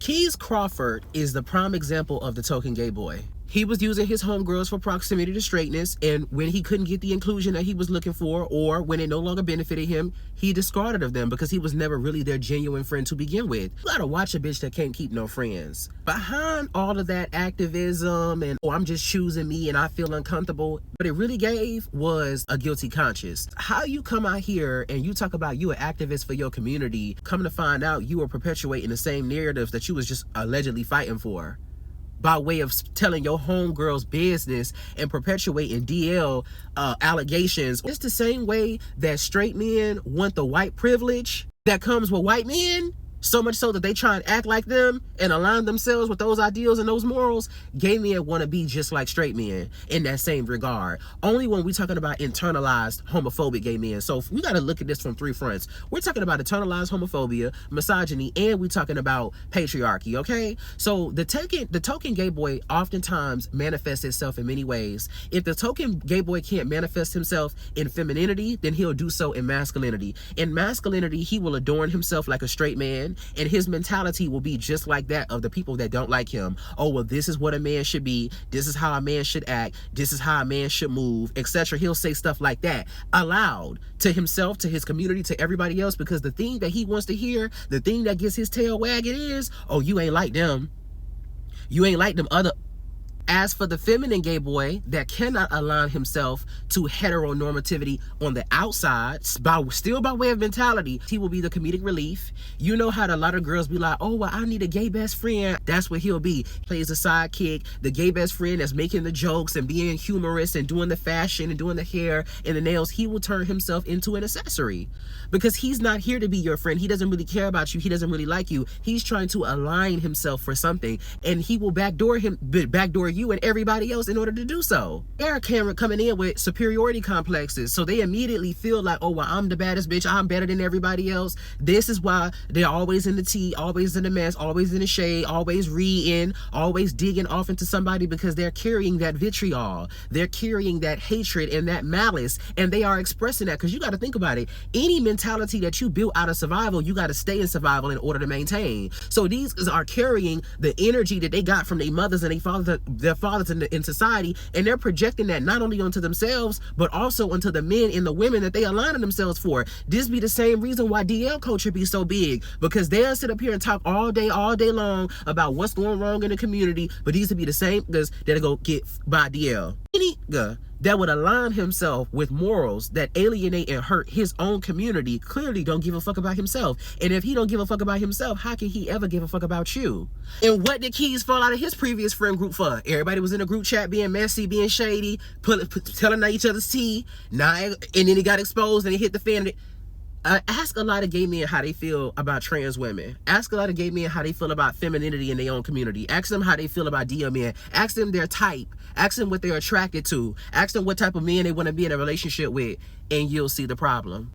Kees Crawford is the prime example of the token gay boy. He was using his homegirls for proximity to straightness, and when he couldn't get the inclusion that he was looking for, or when it no longer benefited him, he discarded of them because he was never really their genuine friend to begin with. You gotta watch a bitch that can't keep no friends. Behind all of that activism and, oh, I'm just choosing me and I feel uncomfortable, what it really gave was a guilty conscience. How you come out here and you talk about you an activist for your community, come to find out you are perpetuating the same narratives that you was just allegedly fighting for, by way of telling your homegirl's business and perpetuating DL allegations. It's the same way that straight men want the white privilege that comes with white men, so much so that they try and act like them and align themselves with those ideals and those morals. Gay men want to be just like straight men in that same regard. Only when we're talking about internalized homophobic gay men. So we got to look at this from three fronts. We're talking about internalized homophobia, misogyny, and we're talking about patriarchy, okay? So the token gay boy oftentimes manifests itself in many ways. If the token gay boy can't manifest himself in femininity, then he'll do so in masculinity. In masculinity, he will adorn himself like a straight man, and his mentality will be just like that of the people that don't like him. Oh, well, this is what a man should be. This is how a man should act. This is how a man should move, etc. He'll say stuff like that aloud to himself, to his community, to everybody else, because the thing that he wants to hear, the thing that gets his tail wagging is, oh, you ain't like them. You ain't like them other. As for the feminine gay boy that cannot align himself to heteronormativity on the outside, still by way of mentality, he will be the comedic relief. You know how a lot of girls be like, oh, well, I need a gay best friend. That's what he'll be. Plays the sidekick, the gay best friend that's making the jokes and being humorous and doing the fashion and doing the hair and the nails. He will turn himself into an accessory because he's not here to be your friend. He doesn't really care about you. He doesn't really like you. He's trying to align himself for something, and he will backdoor you and everybody else in order to do so. They're coming in with superiority complexes, so they immediately feel like, oh, well, I'm the baddest bitch, I'm better than everybody else. This is why they're always in the tea, always in the mess, always in the shade, always reading, always digging off into somebody, because they're carrying that vitriol, they're carrying that hatred and that malice, and they are expressing that. Because you got to think about it, any mentality that you built out of survival, you got to stay in survival in order to maintain. So these are carrying the energy that they got from their mothers and their fathers in society, and they're projecting that not only onto themselves but also onto the men and the women that they aligning themselves for. This be the same reason why DL culture be so big, because they'll sit up here and talk all day long about what's going wrong in the community, but these would be the same guys that'll go get by DL. Any guy that would align himself with morals that alienate and hurt his own community clearly don't give a fuck about himself. And if he don't give a fuck about himself, how can he ever give a fuck about you? And what did Kees fall out of his previous friend group for? Everybody was in a group chat being messy, being shady, telling each other's tea. And then he got exposed and he hit the fan. Ask a lot of gay men how they feel about trans women. Ask a lot of gay men how they feel about femininity in their own community. Ask them how they feel about DL men. Ask them their type. Ask them what they're attracted to. Ask them what type of men they want to be in a relationship with, and you'll see the problem.